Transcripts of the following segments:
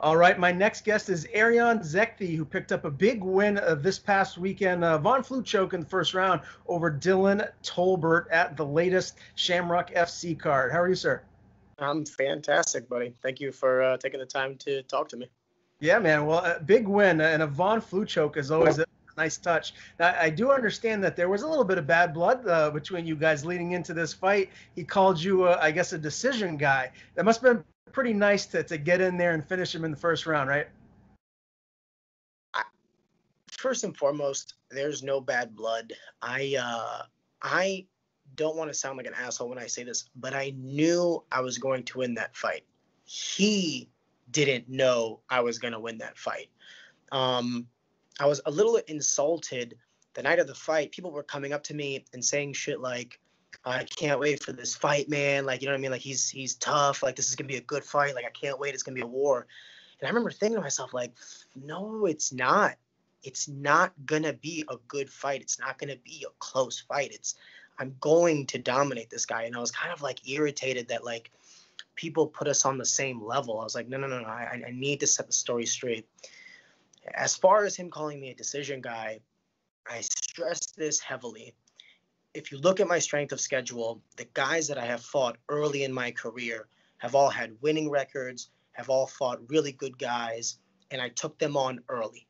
All right, my next guest is Erion Zekthi, who picked up a big win this past weekend. Von Flue choke in the first round over Dillon Tolbert at the latest Shamrock FC card. How are you, sir? I'm fantastic, buddy. Thank you for taking the time to talk to me. Yeah, man. Well, a big win and a Von Flue choke is always a nice touch. Now, I do understand that there was a little bit of bad blood between you guys leading into this fight. He called you, I guess, a decision guy. That must have been pretty nice to get in there and finish him in the first round, right? First and foremost, there's no bad blood. I don't want to sound like an asshole when I say this, but I knew I was going to win that fight. He didn't know I was going to win that fight. I was a little insulted the night of the fight. People were coming up to me and saying shit like, I can't wait for this fight, man. Like, you know what I mean? Like, he's tough. Like, this is going to be a good fight. Like, I can't wait. It's going to be a war. And I remember thinking to myself, like, no, it's not. It's not going to be a good fight. It's not going to be a close fight. I'm going to dominate this guy. And I was kind of, like, irritated that, like, people put us on the same level. I was like, no. I need to set the story straight. As far as him calling me a decision guy, I stress this heavily. If you look at my strength of schedule, the guys that I have fought early in my career have all had winning records, have all fought really good guys, and I took them on early.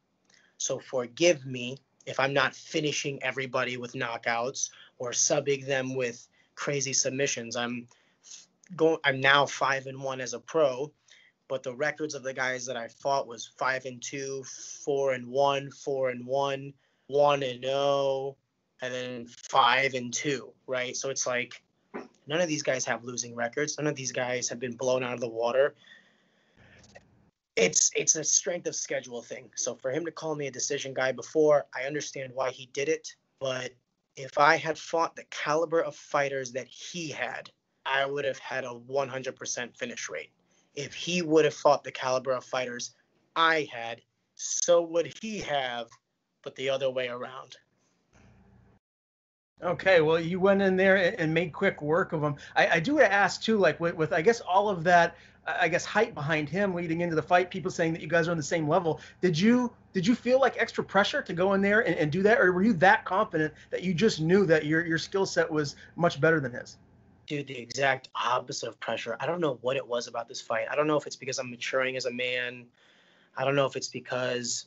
So forgive me if I'm not finishing everybody with knockouts or subbing them with crazy submissions. I'm now 5-1 as a pro, but the records of the guys that I fought was 5-2, 4-1, 4-1, 1-0, and then 5-2, right? So it's like none of these guys have losing records. None of these guys have been blown out of the water. It's a strength of schedule thing. So for him to call me a decision guy before, I understand why he did it. But if I had fought the caliber of fighters that he had, I would have had a 100% finish rate. If he would have fought the caliber of fighters I had, so would he have, but the other way around. Okay, well, you went in there and made quick work of him. I do ask too, like with I guess all of that, I guess hype behind him leading into the fight, people saying that you guys are on the same level. Did you feel like extra pressure to go in there and do that, or were you that confident that you just knew that your skill set was much better than his? Dude, the exact opposite of pressure. I don't know what it was about this fight. I don't know if it's because I'm maturing as a man. I don't know if it's because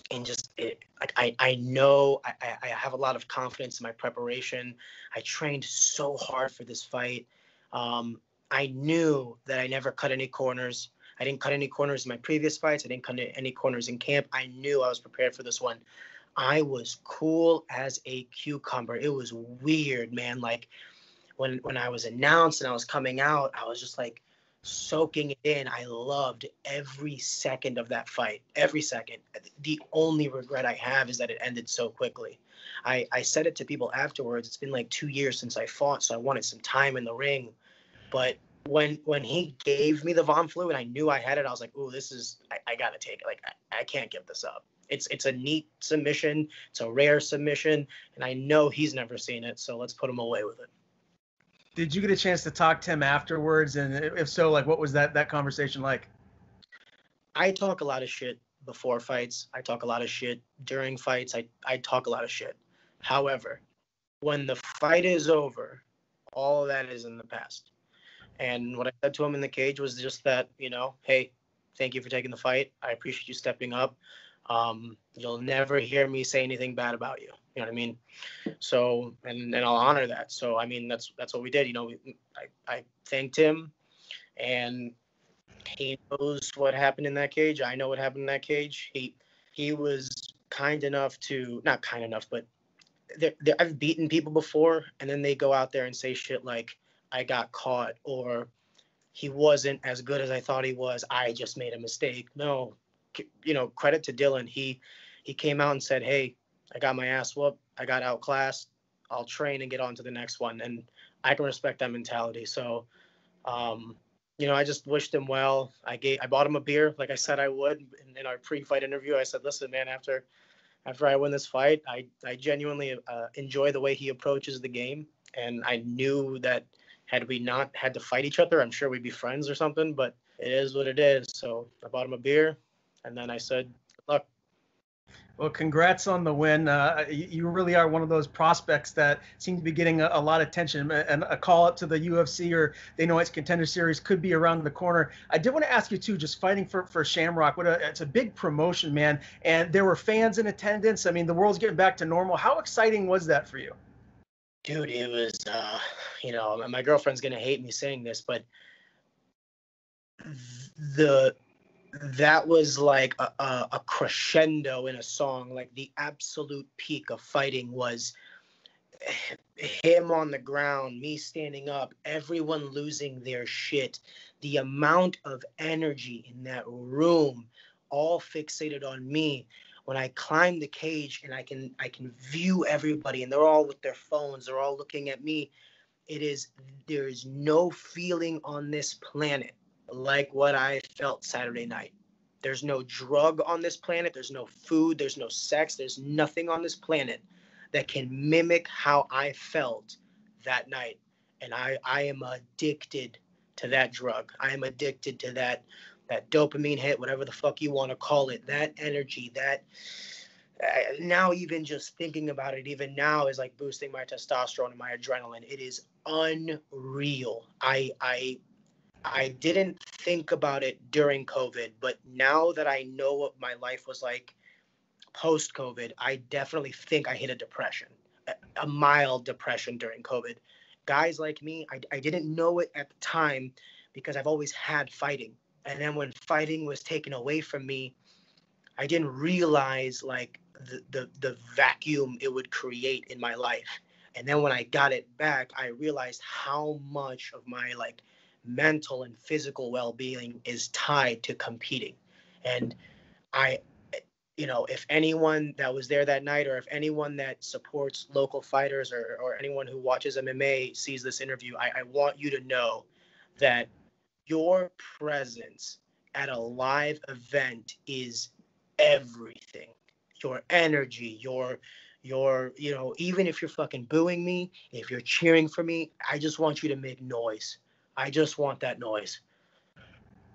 I know I have a lot of confidence in my preparation. I trained so hard for this fight. I knew that I never cut any corners. I didn't cut any corners in my previous fights. I didn't cut any corners in camp. I knew I was prepared for this one. I was cool as a cucumber. It was weird, man. Like when I was announced and I was coming out, I was just like soaking it in. I loved every second of that fight, every second. The only regret I have is that it ended so quickly. I said it to people afterwards. It's been like 2 years since I fought, so I wanted some time in the ring. But when he gave me the Von Flue and I knew I had it, I was like, ooh, I gotta take it. Like I can't give this up. It's a neat submission. It's a rare submission, and I know he's never seen it, so let's put him away with it. Did you get a chance to talk to him afterwards? And if so, like, what was that conversation like? I talk a lot of shit before fights. I talk a lot of shit during fights. I talk a lot of shit. However, when the fight is over, all of that is in the past. And what I said to him in the cage was just that, hey, thank you for taking the fight. I appreciate you stepping up. You'll never hear me say anything bad about you. You know what I mean? So, and I'll honor that. So, I mean, that's what we did. I thanked him, and he knows what happened in that cage. I know what happened in that cage. He was kind enough to, not kind enough, but I've beaten people before, and then they go out there and say shit like, I got caught, or he wasn't as good as I thought he was. I just made a mistake. No, credit to Dillon. He came out and said, hey, I got my ass whooped. I got outclassed. I'll train and get on to the next one. And I can respect that mentality. So, I just wished him well. I bought him a beer, like I said I would in our pre-fight interview. I said, listen, man, after I win this fight, I genuinely enjoy the way he approaches the game. And I knew that Had we not had to fight each other, I'm sure we'd be friends or something, but it is what it is. So I bought him a beer, and then I said, good luck. Well, congrats on the win. You really are one of those prospects that seem to be getting a lot of attention, and a call up to the UFC or they know it's Contender Series could be around the corner. I did want to ask you too, just fighting for Shamrock. It's a big promotion, man, and there were fans in attendance. I mean, the world's getting back to normal. How exciting was that for you? Dude, it was, my girlfriend's gonna hate me saying this, but that was like a crescendo in a song. Like the absolute peak of fighting was him on the ground, me standing up, everyone losing their shit. The amount of energy in that room, all fixated on me. When I climb the cage and I can view everybody, and they're all with their phones, they're all looking at me. There is no feeling on this planet like what I felt Saturday night. There's no drug on this planet. There's no food. There's no sex. There's nothing on this planet that can mimic how I felt that night. And I am addicted to that drug. I am addicted to that dopamine hit, whatever the fuck you want to call it, that energy, that now even just thinking about it, even now is like boosting my testosterone and my adrenaline. It is unreal. I didn't think about it during COVID, but now that I know what my life was like post-COVID, I definitely think I hit a depression, a mild depression during COVID. Guys like me, I didn't know it at the time because I've always had fighting. And then when fighting was taken away from me, I didn't realize like the vacuum it would create in my life. And then when I got it back, I realized how much of my like mental and physical well-being is tied to competing. And if anyone that was there that night, or if anyone that supports local fighters, or anyone who watches MMA sees this interview, I want you to know that your presence at a live event is everything. Your energy, your even if you're fucking booing me, if you're cheering for me, I just want you to make noise. I just want that noise.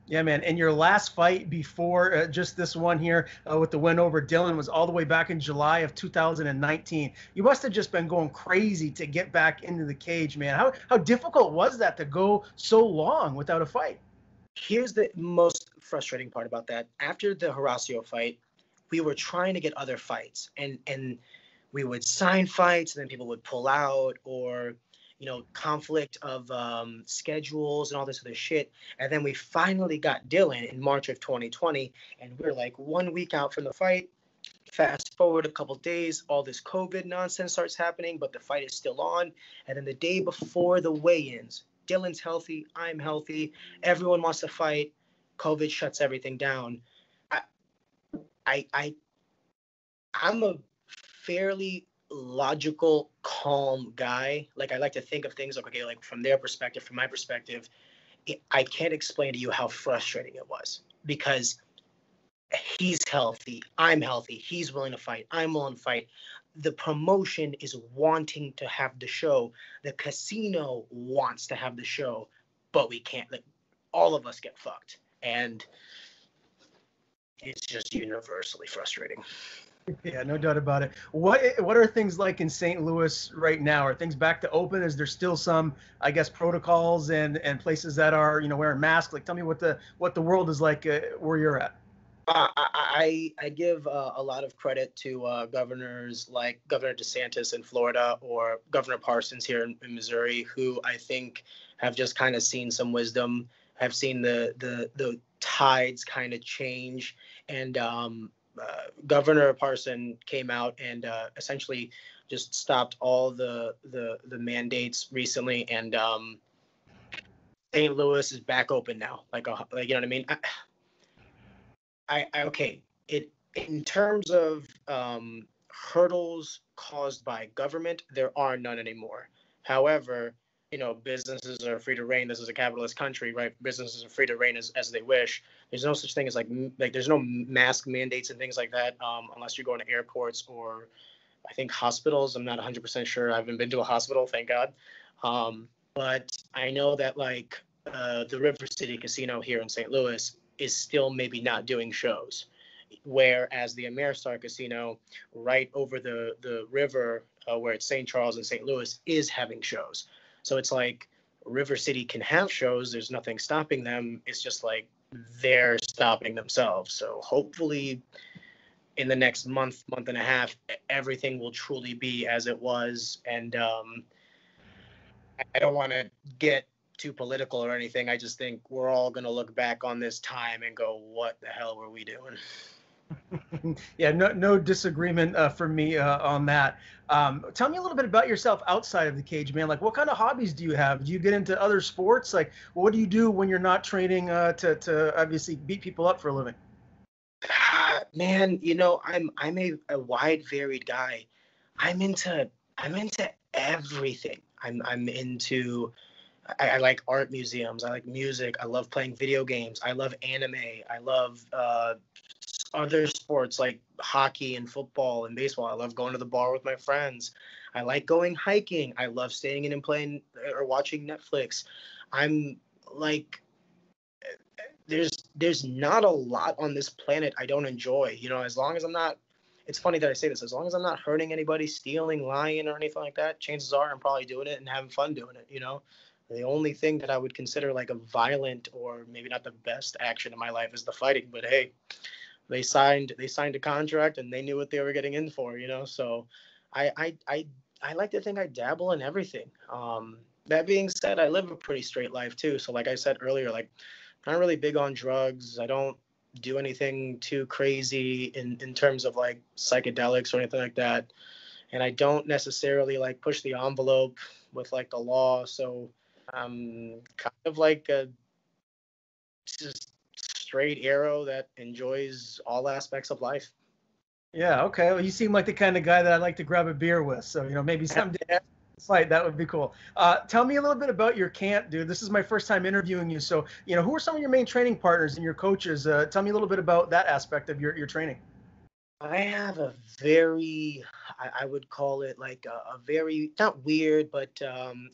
Yeah, man. And your last fight before just this one here with the win over Dillon was all the way back in July of 2019. You must have just been going crazy to get back into the cage, man. How difficult was that to go so long without a fight? Here's the most frustrating part about that. After the Horacio fight, we were trying to get other fights, and we would sign fights, and then people would pull out, or conflict of schedules and all this other shit. And then we finally got Dillon in March of 2020, and we're like 1 week out from the fight. Fast forward a couple days, all this COVID nonsense starts happening, but the fight is still on. And then the day before the weigh-ins, Dillon's healthy, I'm healthy, everyone wants to fight. COVID shuts everything down. I'm a fairly logical, calm guy. Like I like to think of things like, okay, like from their perspective, from my perspective, I can't explain to you how frustrating it was, because he's healthy, I'm healthy, he's willing to fight, I'm willing to fight. The promotion is wanting to have the show. The casino wants to have the show, but we can't. Like, all of us get fucked. And it's just universally frustrating. Yeah, no doubt about it. What are things like in St. Louis right now? Are things back to open? Is there still some, I guess, protocols and places that are wearing masks? Like, tell me what the world is like where you're at. I give a lot of credit to governors like Governor DeSantis in Florida, or Governor Parsons here in Missouri, who I think have just kind of seen some wisdom, have seen the tides kind of change. And Governor Parson came out and essentially just stopped all the mandates recently, and St. Louis is back open now. Like you know what I mean? Okay. In terms of hurdles caused by government, there are none anymore. However, businesses are free to reign. This is a capitalist country, right? Businesses are free to reign as they wish. There's no such thing as like there's no mask mandates and things like that, unless you're going to airports or I think hospitals. I'm not 100% sure. I haven't been to a hospital, thank God. but I know that like the River City Casino here in St. Louis is still maybe not doing shows, whereas the Ameristar Casino right over the river where it's St. Charles and St. Louis is having shows. So it's like River City can have shows. There's nothing stopping them. It's just like they're stopping themselves. So hopefully in the next month and a half, everything will truly be as it was. And I don't want to get too political or anything. I just think we're all going to look back on this time and go, what the hell were we doing? Yeah, no disagreement from me on that. Tell me a little bit about yourself outside of the cage, man. Like, what kind of hobbies do you have? Do you get into other sports? Like, what do you do when you're not training to obviously beat people up for a living? Man, I'm a wide varied guy. I'm into everything. I'm into I like art museums. I like music. I love playing video games. I love anime. I love other sports like hockey and football and baseball. I love going to the bar with my friends. I like going hiking. I love staying in and playing or watching Netflix. I'm like there's not a lot on this planet I don't enjoy. As long as I'm not, it's funny that I say this, as long as I'm not hurting anybody, stealing, lying, or anything like that, chances are I'm probably doing it and having fun doing it. The only thing that I would consider like a violent or maybe not the best action in my life is the fighting. But hey, they signed a contract and they knew what they were getting in for. So I like to think I dabble in everything. That being said, I live a pretty straight life too. So like I said earlier, like not really big on drugs. I don't do anything too crazy in terms of like psychedelics or anything like that. And I don't necessarily like push the envelope with like the law. So I'm kind of like a just straight arrow that enjoys all aspects of life. Yeah, okay. Well, you seem like the kind of guy that I'd like to grab a beer with. So, maybe someday fight, that would be cool. Tell me a little bit about your camp, dude. This is my first time interviewing you. So, who are some of your main training partners and your coaches? Tell me a little bit about that aspect of your training. I have a very, I would call it like a very, not weird, but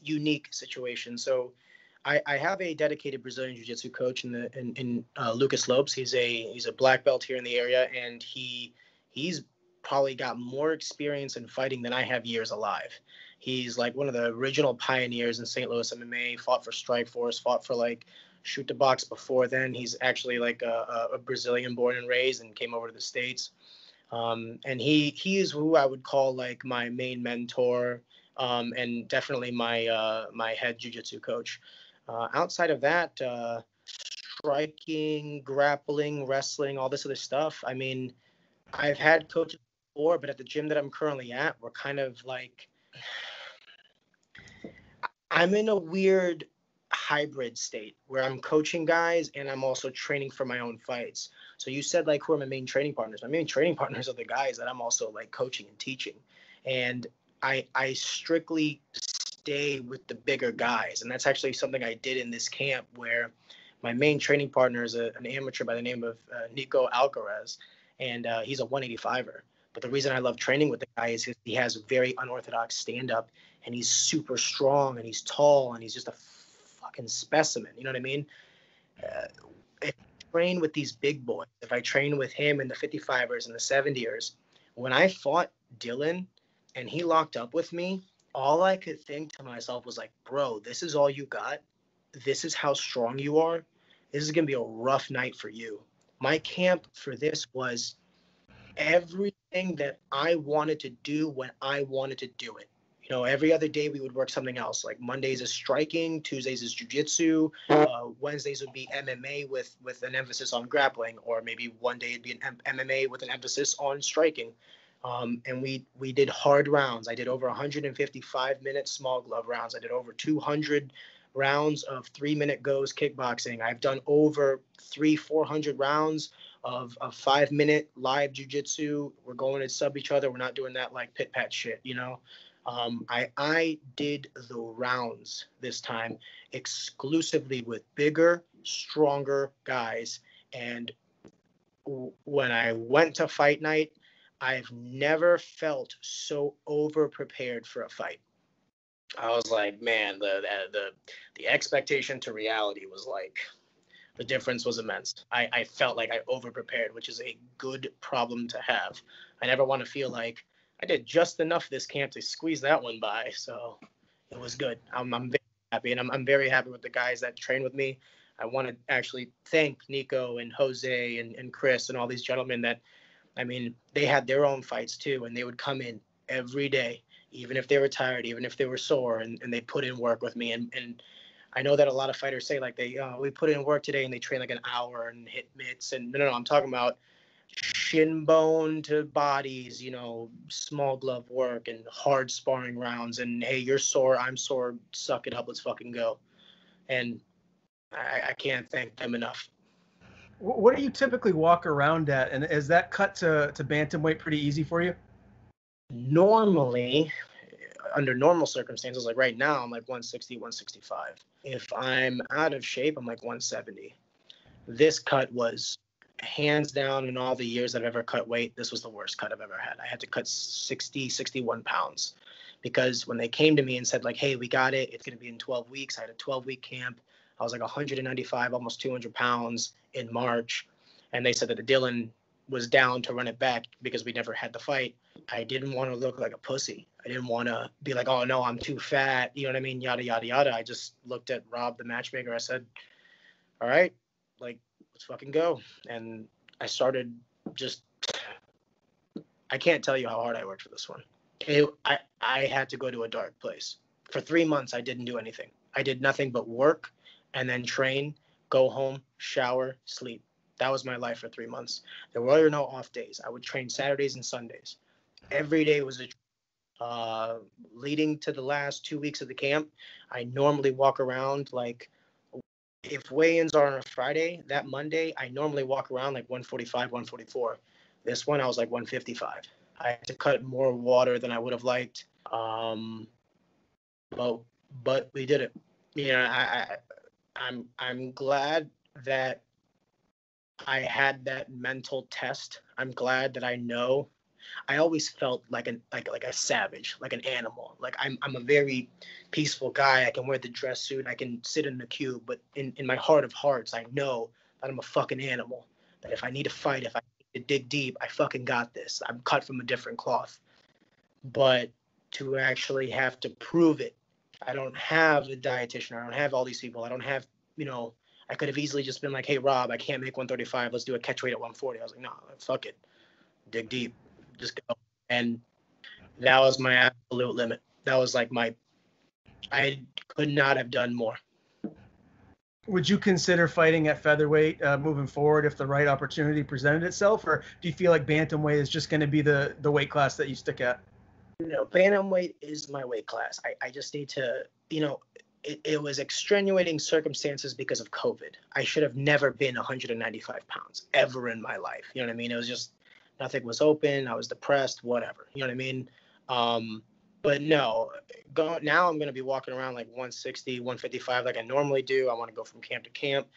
unique situation. So I have a dedicated Brazilian Jiu-Jitsu coach in Lucas Lopes. He's a black belt here in the area, and he's probably got more experience in fighting than I have years alive. He's like one of the original pioneers in St. Louis MMA, fought for Strikeforce, fought for like Shoot the Box before then. He's actually like a Brazilian born and raised and came over to the States. And he is who I would call like my main mentor, and definitely my head jiu-jitsu coach. Outside of that, striking, grappling, wrestling, all this other stuff. I mean, I've had coaches before, but at the gym that I'm currently at, we're kind of like I'm in a weird hybrid state where I'm coaching guys and I'm also training for my own fights. So you said like who are my main training partners? My main training partners are the guys that I'm also like coaching and teaching. And I strictly stay with the bigger guys. And that's actually something I did in this camp where my main training partner is an amateur by the name of Nico Alcaraz. And he's a 185er. But the reason I love training with the guy is he has a very unorthodox stand-up, and he's super strong, and he's tall, and he's just a fucking specimen. You know what I mean? If I train with these big boys, if I train with him and the 55ers and the 70ers, when I fought Dillon and he locked up with me, all I could think to myself was like, bro, this is all you got. This is how strong you are. This is going to be a rough night for you. My camp for this was everything that I wanted to do when I wanted to do it. Every other day we would work something else. Like Mondays is striking, Tuesdays is jujitsu, Wednesdays would be MMA with an emphasis on grappling, or maybe one day it'd be an MMA with an emphasis on striking. And we did hard rounds. I did over 155-minute small glove rounds. I did over 200 rounds of 3-minute goes kickboxing. I've done over 400 rounds of 5-minute live jujitsu. We're going to sub each other. We're not doing that like pit pat shit. I did the rounds this time exclusively with bigger, stronger guys. And when I went to fight night, I've never felt so over prepared for a fight. I was like, man, the expectation to reality was like, the difference was immense. I felt like I over-prepared, which is a good problem to have. I never want to feel like I did just enough this camp to squeeze that one by. So it was good. I'm very happy, and I'm very happy with the guys that train with me. I want to actually thank Nico and Jose and Chris and all these gentlemen that, I mean, they had their own fights too, and they would come in every day, even if they were tired, even if they were sore, and they put in work with me. And I know that a lot of fighters say like we put in work today and they train like an hour and hit mitts. And no, I'm talking about shin bone to bodies, small glove work and hard sparring rounds. And hey, you're sore, I'm sore, suck it up, let's fucking go. And I can't thank them enough. What do you typically walk around at, and is that cut to bantamweight pretty easy for you? Normally, under normal circumstances, like right now, I'm like 160, 165. If I'm out of shape, I'm like 170. This cut was hands down, in all the years I've ever cut weight, this was the worst cut I've ever had. I had to cut 60, 61 pounds because when they came to me and said like, hey, we got it, it's going to be in 12 weeks. I had a 12-week camp. I was like 195, almost 200 pounds in March. And they said that the Dillon was down to run it back because we never had the fight. I didn't want to look like a pussy. I didn't want to be like, oh no, I'm too fat. You know what I mean? Yada, yada, yada. I just looked at Rob, the matchmaker. I said, all right, like, let's fucking go. And I started just, I can't tell you how hard I worked for this one. I had to go to a dark place. For 3 months, I didn't do anything. I did nothing but work and then train, go home, shower, sleep. That was my life for 3 months. There were no off days. I would train Saturdays and Sundays. Every day was leading to the last 2 weeks of the camp. I normally walk around like, if weigh-ins are on a Friday, that Monday, I normally walk around like 145, 144. This one, I was like 155. I had to cut more water than I would have liked. But we did it. I'm glad that I had that mental test. I'm glad that I know. I always felt like a savage, like an animal. Like I'm a very peaceful guy. I can wear the dress suit. I can sit in the cube. But in my heart of hearts, I know that I'm a fucking animal. That if I need to fight, if I need to dig deep, I fucking got this. I'm cut from a different cloth. But to actually have to prove it, I don't have a dietitian. I don't have all these people. I don't have, I could have easily just been like, hey, Rob, I can't make 135. Let's do a catch weight at 140. I was like, no, fuck it. Dig deep. Just go. And that was my absolute limit. That was like I could not have done more. Would you consider fighting at featherweight moving forward if the right opportunity presented itself, or do you feel like bantamweight is just going to be the weight class that you stick at? Bantamweight is my weight class. I just need to, it was extenuating circumstances because of COVID. I should have never been 195 pounds ever in my life. You know what I mean? It was just, nothing was open. I was depressed, whatever. You know what I mean? But no, now I'm going to be walking around like 160, 155 like I normally do. I want to go from camp to camp.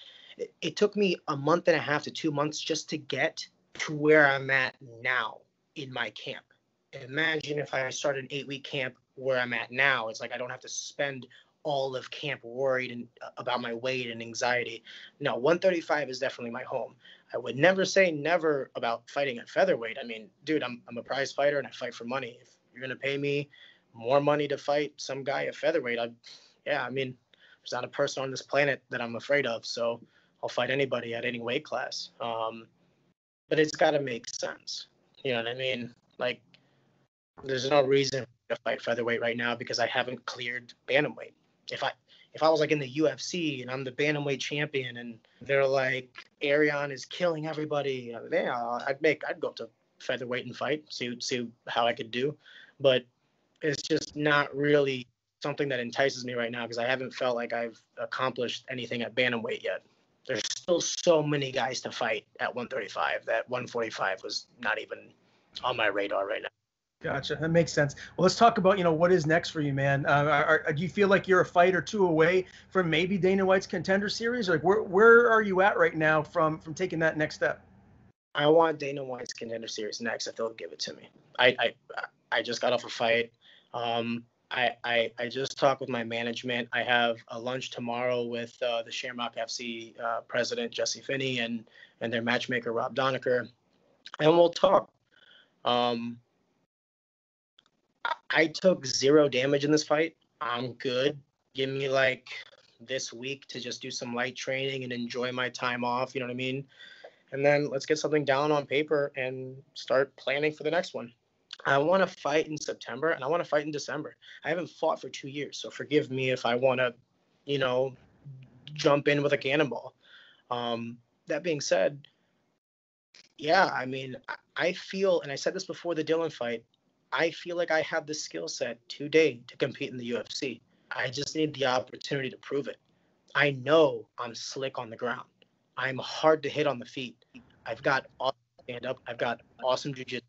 It took me a month and a half to 2 months just to get to where I'm at now in my camp. Imagine if I started an 8-week camp where I'm at now. It's like I don't have to spend all of camp worried about my weight and anxiety. No, 135 is definitely my home. I would never say never about fighting at featherweight. I mean, dude, I'm a prize fighter and I fight for money. If you're going to pay me more money to fight some guy at featherweight, there's not a person on this planet that I'm afraid of. So I'll fight anybody at any weight class. But it's got to make sense. You know what I mean? Like, there's no reason to fight featherweight right now because I haven't cleared bantamweight. If I was like in the UFC and I'm the bantamweight champion and they're like, Erion is killing everybody, I'd go up to featherweight and fight, see how I could do. But it's just not really something that entices me right now because I haven't felt like I've accomplished anything at bantamweight yet. There's still so many guys to fight at 135 that 145 was not even on my radar right now. Gotcha. That makes sense. Well, let's talk about, what is next for you, man. Do you feel like you're a fight or two away from maybe Dana White's Contender Series? Or like, where are you at right now from taking that next step? I want Dana White's Contender Series next if they'll give it to me. I just got off a fight. I just talked with my management. I have a lunch tomorrow with the Shamrock FC president, Jesse Finney, and their matchmaker, Rob Donaker, and we'll talk. I took 0 damage in this fight. I'm good. Give me like this week to just do some light training and enjoy my time off. You know what I mean? And then let's get something down on paper and start planning for the next one. I want to fight in September and I want to fight in December. I haven't fought for 2 years, so forgive me if I want to, jump in with a cannonball. That being said, yeah, I mean, I feel, and I said this before the Dillon fight, I feel like I have the skill set today to compete in the UFC. I just need the opportunity to prove it. I know I'm slick on the ground. I'm hard to hit on the feet. I've got awesome stand-up. I've got awesome jiu-jitsu.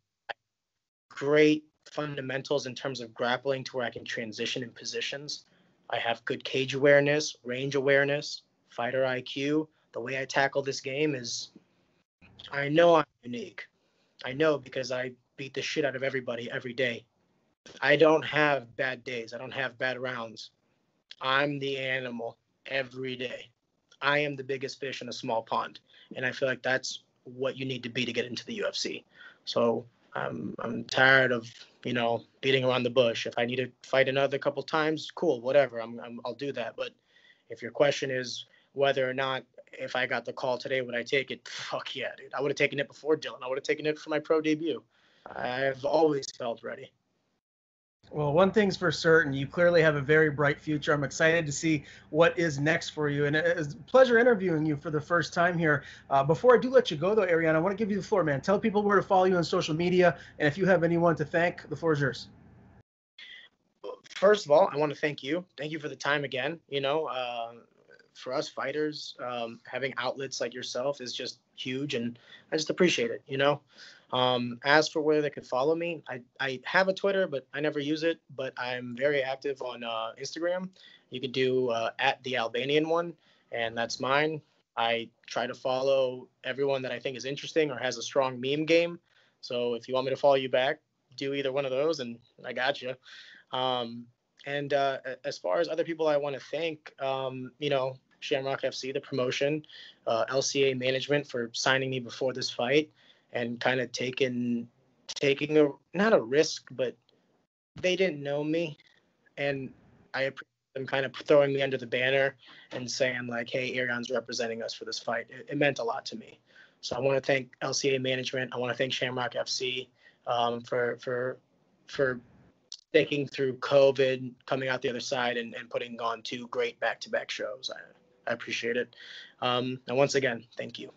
Great fundamentals in terms of grappling to where I can transition in positions. I have good cage awareness, range awareness, fighter IQ. The way I tackle this game is, I know I'm unique. I know because I beat the shit out of everybody every day. I don't have bad days. I don't have bad rounds. I'm the animal every day. I am the biggest fish in a small pond. And I feel like that's what you need to be to get into the UFC. So I'm tired of, beating around the bush. If I need to fight another couple times, cool, whatever. I'll do that. But if your question is whether or not if I got the call today, would I take it? Fuck yeah, dude. I would have taken it before Dillon. I would have taken it for my pro debut. I've always felt ready. Well, one thing's for certain, you clearly have a very bright future. I'm excited to see what is next for you. And it's a pleasure interviewing you for the first time here. Before I do let you go, though, Erion, I want to give you the floor, man. Tell people where to follow you on social media. And if you have anyone to thank, the floor is yours. First of all, I want to thank you. Thank you for the time again. For us fighters, having outlets like yourself is just huge, and I just appreciate it. As for where they could follow me, I have a Twitter, but I never use it. But I'm very active on Instagram. You could do at the Albanian one, and that's mine. I try to follow everyone that I think is interesting or has a strong meme game. So if you want me to follow you back, do either one of those, and I got you. And as far as other people I want to thank, Shamrock FC, the promotion, LCA management for signing me before this fight and kind of taking not a risk, but they didn't know me. And I appreciate them kind of throwing me under the banner and saying like, hey, Erion's representing us for this fight. It meant a lot to me. So I want to thank LCA management. I want to thank Shamrock FC for sticking through COVID, coming out the other side, and putting on 2 great back-to-back shows. I appreciate it. And once again, thank you.